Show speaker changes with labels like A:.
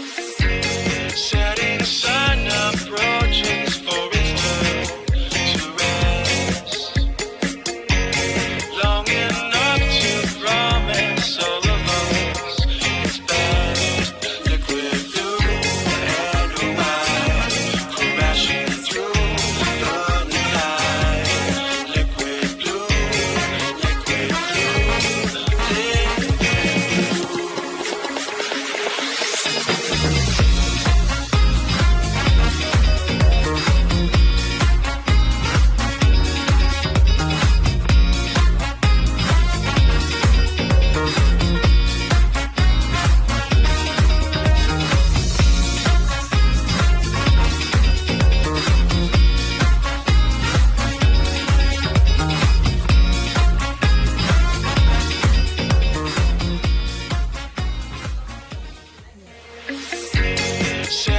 A: setting a sign approaches for its turn to rest. Long enough to promise all of us its best. Liquid blue and oh my, crashing through the night. Liquid blue, liquid blue, liquid blue. Say